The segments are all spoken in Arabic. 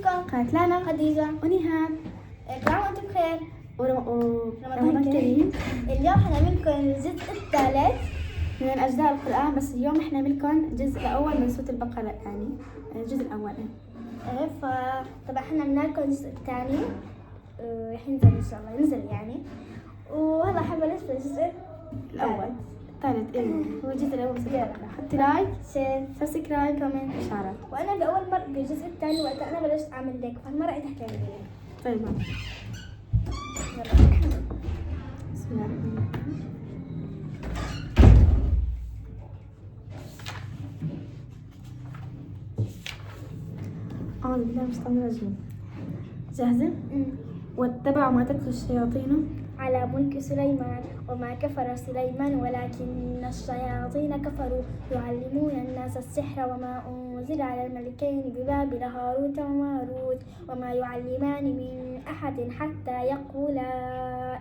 معكم كانت لانا خديجة ونهاد. كل عام وانتم بخير. رمضان كريم. اليوم حنعمل لكم الجزء الثالث من أجزاء القرآن، بس اليوم احنا لكم الجزء الأول من سورة البقرة، يعني الجزء الأول. فطبعا احنا عملنا لكم الجزء الثاني رح ينزل ان شاء الله، ينزل يعني. وهلا حبلش بالجزء الأول الثالث. هو الجزء الأول من سورة البقرة. حطي لايك، شير، سبسكرايب، كومنت، إشعارات. وانا باول مرة بالجزء الثاني وقت انا بلشت اعمل ليك، فهالمرة انت حكي لي. طيب يلا بسم الله الرحمن الرحيم. أعوذ بالله من الشيطان الرجيم. جاهزة؟ واتبعوا ما تتلو الشياطين على ملك سليمان وما كفر سليمان ولكن الشياطين كفروا يعلمون الناس السحر وما أنزل على الملكين ببابل هاروت وماروت وما يعلمان من أحد حتى يقولا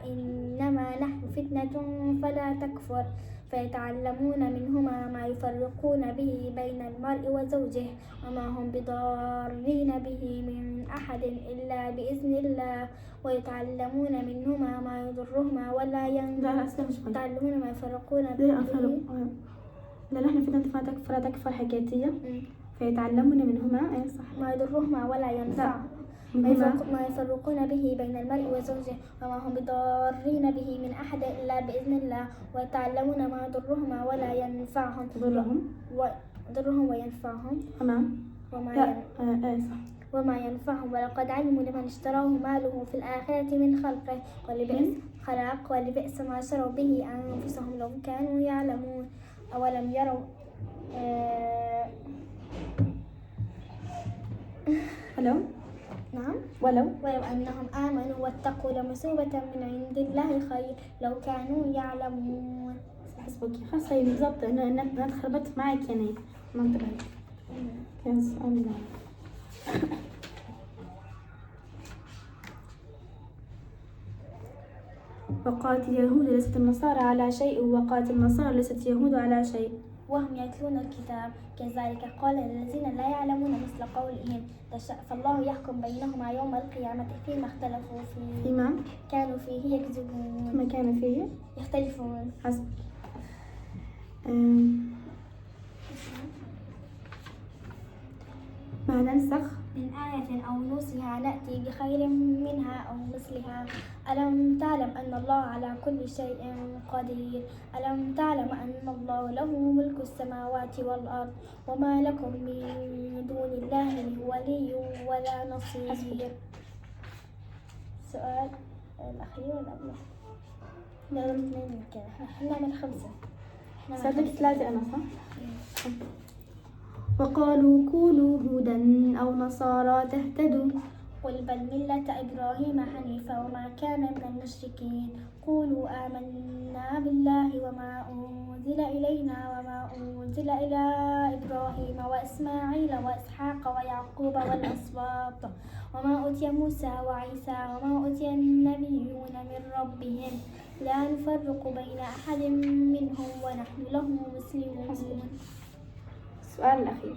إنما نحن فتنة فلا تكفر فيتعلمون منهما ما يفرقون به بين المرء وزوجه وما هم بضارين به من أحد إلا بإذن الله ويتعلمون منهما ما يضرهما ولا يتعلمون ما يفرقون به. لا نحن فتنة فلا تكفر حكايتية. فيتعلمون منهما صح. ما يضرهما ولا ينفعهم ما يفرقون به بين المرء وزوجه وما هم بضارين به من أحد إلا بإذن الله ويتعلمون ما يضرهما ولا ينفعهم. يضرهم وينفعهم. تمام. وما ينفعهم ولقد علموا لمن اشتراه ماله في الآخرة من خلقه ولبئس ما شروا به أنفسهم لو كانوا يعلمون. أولم يروا ولو أنهم آمنوا واتقوا لمثوبة من عند الله خير لو كانوا يعلمون. حسبك خلاص. هي بالضبط أنا تخربطت معك يعني منطقة. كان سؤال وقالت اليهود ليست النصارى على شيء وقالت النصارى ليست اليهود على شيء وهم يتلون الكتاب كذلك قال الذين لا يعلمون مثل قولهم فالله يحكم بينهما يوم القيامة فيما اختلفوا فيه فيما كانوا فيه يكذبون فيما كانوا فيه يختلفون. حسب. ما ننسخ من آية أو نوسها نأتي بخير منها أو مثلها. ألم تعلم أن الله على كل شيء قدير. ألم تعلم أن الله له ملك السماوات والأرض وما لكم من دون الله من ولي ولا نصير. السؤال الأخير ولا قبله؟ لا اثنين كده. احنا نعمل 5. صدق 3 أنا صح؟ وقالوا كونوا هودا أو نصارى تهتدوا قل بل ملة إبراهيم حنيفا وما كان من المشركين. قولوا آمنا بالله وما أنزل إلينا وما أنزل إلى إبراهيم وإسماعيل وإسحاق ويعقوب والأسباط وما أوتي موسى وعيسى وما أوتي النبيون من ربهم لا نفرق بين أحد منهم ونحن له مسلمون. السؤال الأخير.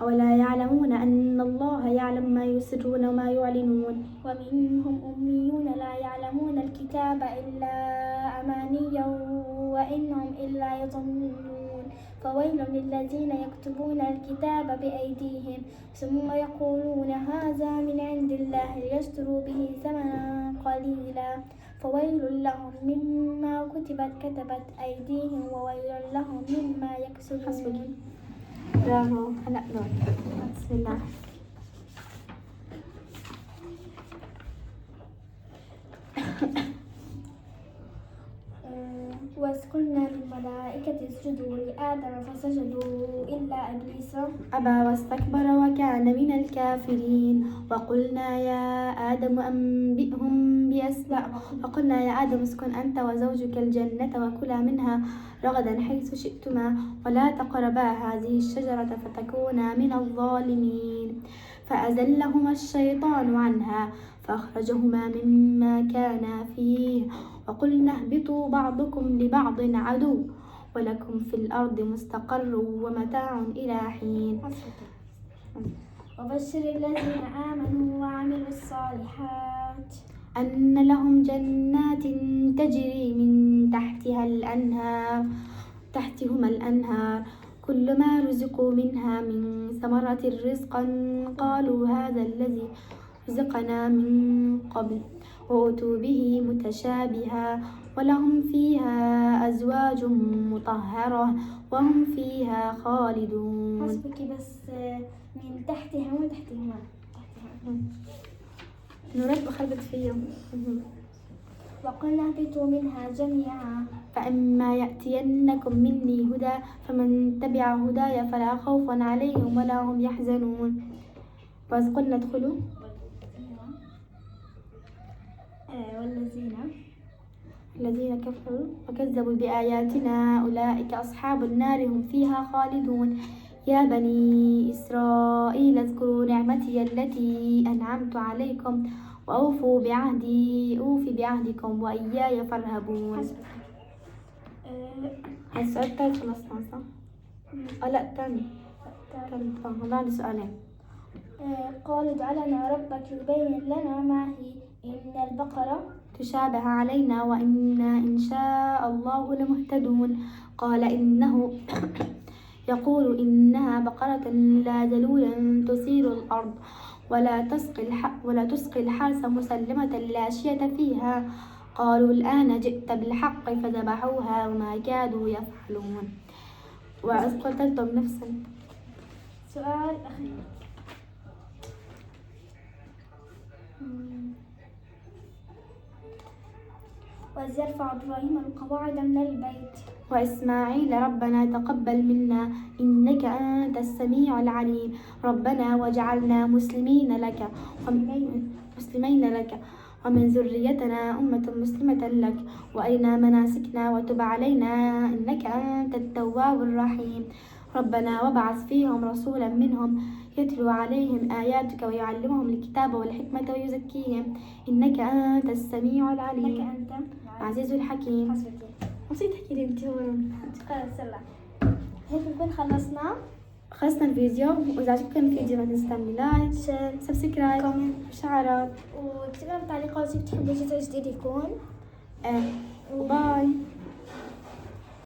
أولا يعلمون أن الله يعلم ما يسرون وما يعلنون. ومنهم أميون لا يعلمون الكتاب إلا أمانيا وإنهم إلا يظنون. فويل للذين يكتبون الكتاب بأيديهم ثم يقولون هذا من عند الله ليشتروا به ثمنا قليلا فويل لهم مما كتبت أيديهم وويل لهم مما يكسبون. برافو. هلا دور. بسم الله. وإذ قلنا للملائكة اسجدوا لآدم فسجدوا إلا إبليس أبى واستكبر وكان من الكافرين. وقلنا يا آدم أنبئهم بأسمائهم وقلنا يا آدم اسكن أنت وزوجك الجنة وكلا منها رغدا حيث شئتما ولا تقربا هذه الشجرة فتكونا من الظالمين. فأزلهما الشيطان عنها فأخرجهما مما كانا فيه وقلنا اهبطوا بعضكم لبعض عدو ولكم في الأرض مستقر ومتاع إلى حين. وبشر الذين آمنوا وعملوا الصالحات أن لهم جنات تجري من تحتهما الأنهار كل ما رزقوا منها من ثمرة رزقا قالوا هذا الذي رزقنا من قبل وأتوا به متشابها ولهم فيها أزواج مطهرة وهم فيها خالدون. حسبك بس من تحتها وتحتهما نرد خربت فيهم. وقلنا اهبطوا منها جميعا فإما يأتينكم مني هدى فمن تبع هداي فلا خوف عليهم ولا هم يحزنون. وإذ قلنا ادخلوا الذين كفروا وكذبوا بآياتنا أولئك أصحاب النار هم فيها خالدون. يا بني إسرائيل اذكروا نعمتي التي أنعمت عليكم وأوفوا بعهدي أوف بعهدكم وإياي فارهبون. السؤال الثالث خلصنا صح؟ لا الثاني بعد سؤالين. قال ادع لنا ربك يبين لنا ما هي إن البقرة تشابه علينا وإنا إن شاء الله لمهتدون. قال إنه يقول إنها بقرة لا ذلول تثير الأرض ولا تسقي الحرث مسلمة لا شية فيها. قالوا الآن جئت بالحق فذبحوها وما كادوا يفعلون. وإذ قتلتم نفسا. سؤال أخير. وإذ يرفع إبراهيم القواعد من البيت وإسماعيل ربنا تقبل منا إنك أنت السميع العليم. ربنا واجعلنا مسلمين لك ومن ذريتنا أمة مسلمة لك وأرنا مناسكنا وتب علينا إنك أنت التواب الرحيم. ربنا وابعث فيهم رسولا منهم يتلو عليهم آياتك ويعلمهم الكتاب والحكمة ويزكيهم إنك أنت السميع العليم. إنك أنت العزيز الحكيم. حسبتي. نسيت أحكي أنت خلاص يلا هيك نكون خلصنا الفيديو. وإذا عجبكم الفيديو ما تنسوا لايك شير سبسكرايب كومنت شعارات وتكتبوا بالتعليقات إذا بتحبوا جزء جديد يكون. وباي.